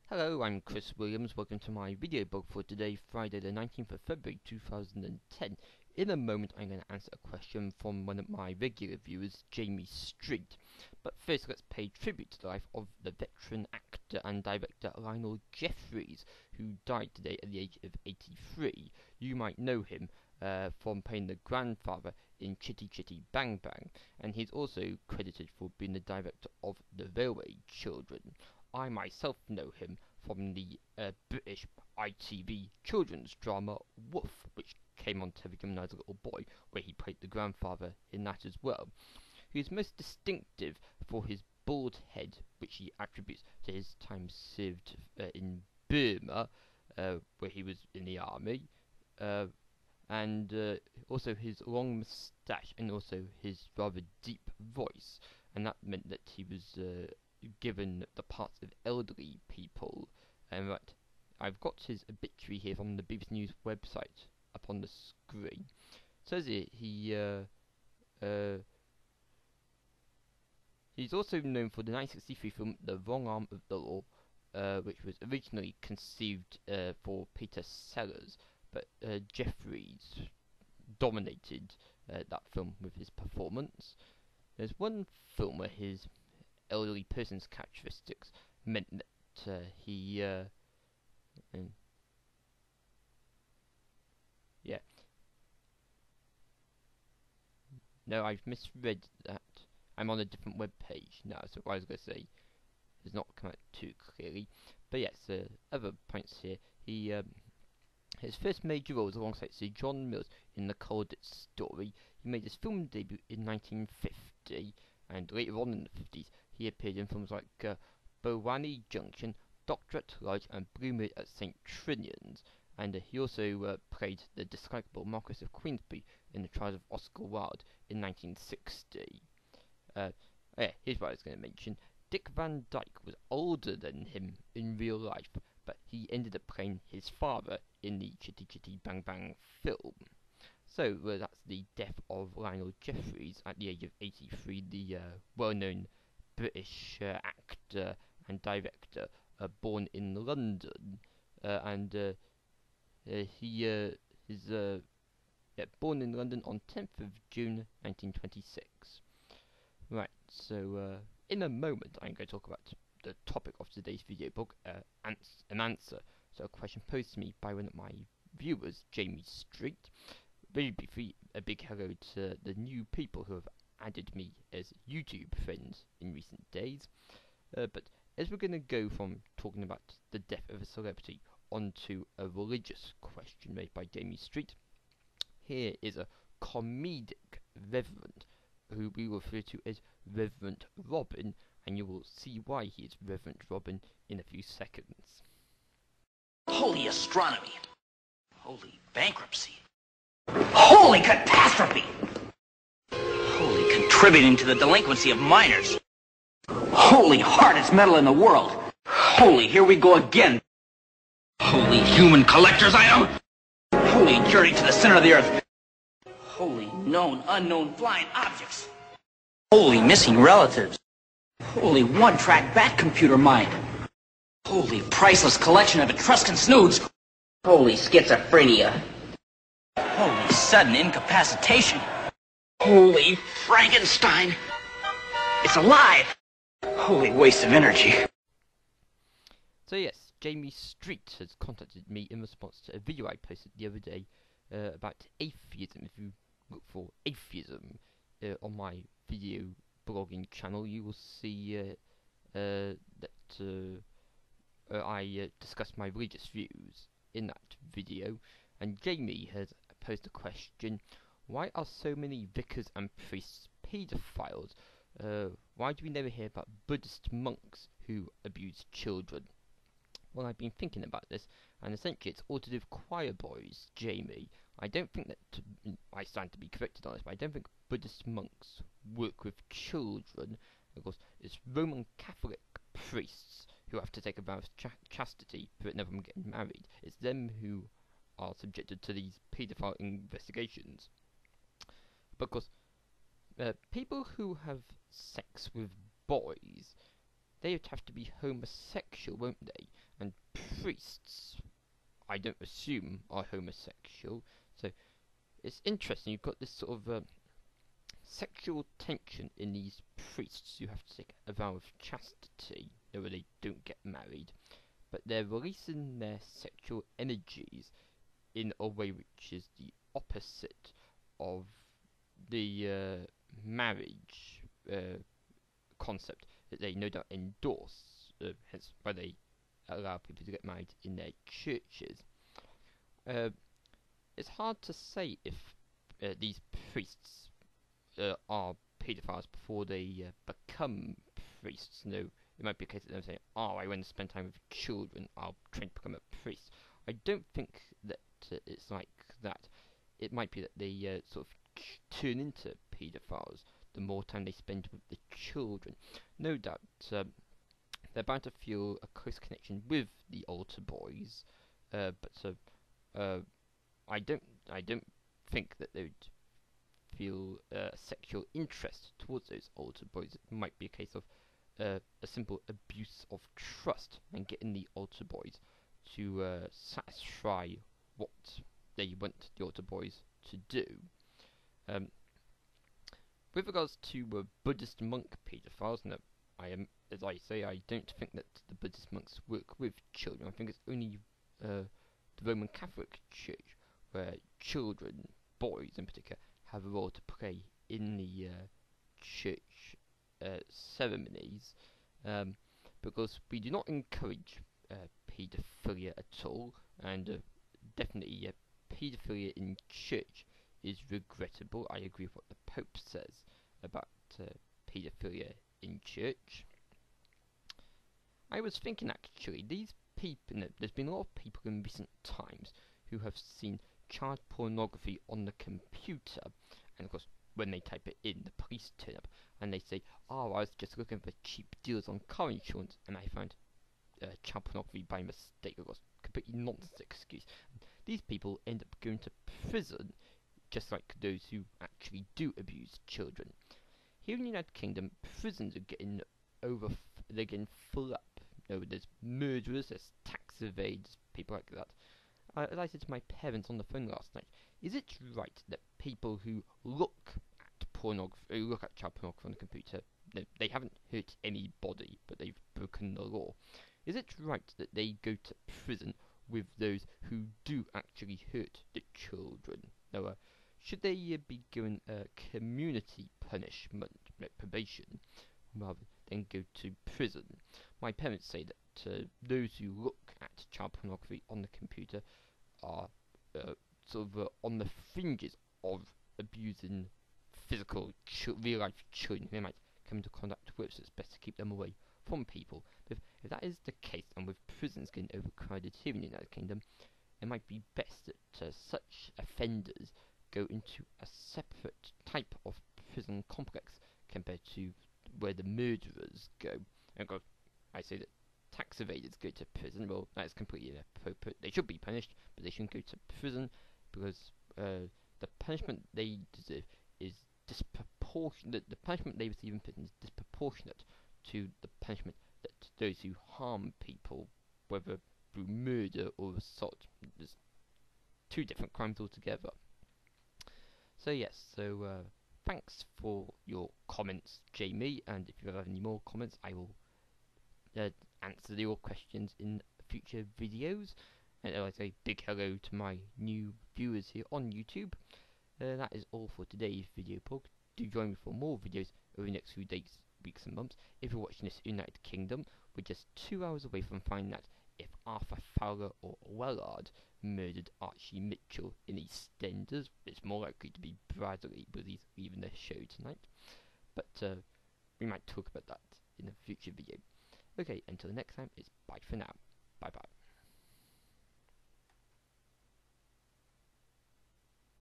Hello, I'm Chris Williams. Welcome to my video blog for today, Friday the 19th of February 2010. In a moment I'm going to answer a question from one of my regular viewers, Jamie Street. But first let's pay tribute to the life of the veteran actor and director Lionel Jeffries, who died today at the age of 83. You might know him from playing the grandfather in Chity, Chity, Bang Bang, and he's also credited for being the director of The Railway Children. I myself know him from the British ITV children's drama Wolf, which came on television when I was a little boy, where he played the grandfather in that as well. He is most distinctive for his bald head, which he attributes to his time served in Burma, where he was in the army, and also his long moustache and also his rather deep voice, and that meant that he was given the parts of elderly people. And right, I've got his obituary here from the BBC News website up on the screen. It says here he's also known for the 1963 film The Wrong Arm of the Law, which was originally conceived for Peter Sellers, but Jeffries dominated that film with his performance. There's one film where his elderly person's characteristics meant that no, I've misread that. I'm on a different web page now, so what I was going to say has not come out too clearly. But yes, other points here. His first major role was alongside Sir John Mills in The Cold Story. He made his film debut in 1950, and later on in the 50s, he appeared in films like Bowani Junction, Doctor at Large, and Blue Moon at St. Trinian's. And he also played the dislikable Marquess of Queensberry in The Trials of Oscar Wilde in 1960. Here's what I was going to mention. Dick Van Dyke was older than him in real life, but he ended up playing his father in the Chity Chity Bang Bang film. So that's the death of Lionel Jeffries at the age of 83, the well-known British actor and director, born in London, born in London on 10th of June 1926. Right, so in a moment I'm going to talk about the topic of today's video blog, an answer. So a question posed to me by one of my viewers, Jamie Street. Very briefly, a big hello to the new people who have added me as YouTube friends in recent days. But as we're going to go from talking about the death of a celebrity onto a religious question made by Jamie Street, here is a comedic reverend who we refer to as Reverend Robin, and you will see why he is Reverend Robin in a few seconds. Holy astronomy! Holy bankruptcy! Holy catastrophe! Holy contributing to the delinquency of minors! Holy hardest metal in the world! Holy, here we go again! Holy human collector's item! Holy journey to the center of the earth! Holy known, unknown flying objects! Holy missing relatives! Holy one-track bat computer mind! Holy priceless collection of Etruscan snoods! Holy schizophrenia! Holy sudden incapacitation! Holy Frankenstein! It's alive! Holy waste of energy! So yes, Jamie Street has contacted me in response to a video I posted the other day about atheism. If you look for atheism on my video blogging channel, you will see that I discussed my religious views in that video. And Jamie has posed a question: why are so many vicars and priests paedophiles? Why do we never hear about Buddhist monks who abuse children? Well, I've been thinking about this, and essentially it's all to do with choir boys, Jamie. I don't think that, I stand to be corrected on this, but I don't think Buddhist monks work with children. Of course, it's Roman Catholic priests who have to take a vow of chastity for it never getting married. It's them who are subjected to these paedophile investigations. But of course, people who have sex with boys, they would have to be homosexual, won't they? and priests, I don't assume, are homosexual. So it's interesting. You've got this sort of sexual tension in these priests who have to take a vow of chastity, though they don't get married, but they're releasing their sexual energies in a way which is the opposite of the marriage concept that they no doubt endorse, hence why they allow people to get married in their churches. It's hard to say if these priests are paedophiles before they become priests. No, it might be a case of them saying, "Oh, I want to spend time with children. I'll try to become a priest." I don't think that it's like that. It might be that they sort of turn into paedophiles the more time they spend with the children. No doubt, they're bound to feel a close connection with the altar boys, but I don't think that they would feel sexual interest towards those altar boys. It might be a case of a simple abuse of trust and getting the altar boys to satisfy what they want the altar boys to do. With regards to Buddhist monk paedophiles, no, as I say, I don't think that the Buddhist monks work with children. I think it's only the Roman Catholic Church where children, boys in particular, have a role to play in the church ceremonies, because we do not encourage paedophilia at all, and definitely paedophilia in church is regrettable. I agree with what the Pope says about paedophilia in church. I was thinking actually, these people, there's been a lot of people in recent times who have seen child pornography on the computer, and of course when they type it in, the police turn up and they say, "Oh, I was just looking for cheap deals on car insurance and I found child pornography by mistake." Of course, completely nonsense excuse. These people end up going to prison, just like those who actually do abuse children. Here in the United Kingdom, prisons are getting they're getting full up. There's murderers, there's tax evaders, people like that. As I said to my parents on the phone last night, is it right that people who look at pornography, look at child pornography on the computer, they haven't hurt anybody, but they've broken the law? Is it right that they go to prison with those who do actually hurt the children? Now, should they be given community punishment, probation, rather than go to prison? My parents say that those who look at child pornography on the computer are sort of on the fringes of abusing physical, real-life children. They might come into contact with, so it's best to keep them away from people. But if that is the case, and with prisons getting overcrowded here in the United Kingdom, it might be best that such offenders go into a separate type of prison complex compared to where the murderers go. And I say that tax evaders go to prison. Well, that is completely inappropriate. They should be punished, but they shouldn't go to prison, because the punishment they deserve is disproportionate. The punishment they receive in prison is disproportionate to the punishment that those who harm people, whether through murder or assault. There's two different crimes altogether. So yes, thanks for your comments, Jamie, and if you have any more comments, I will answer your questions in future videos. And I'd like to say big hello to my new viewers here on YouTube. That is all for today's video blog. Do join me for more videos over the next few days, weeks and months. If you're watching this in the United Kingdom, we're just 2 hours away from finding out if Arthur Fowler or Wellard murdered Archie Mitchell in EastEnders. It's more likely to be Bradley, but he's leaving the show tonight. But we might talk about that in a future video. Okay, until next time, it's bye for now. Bye bye.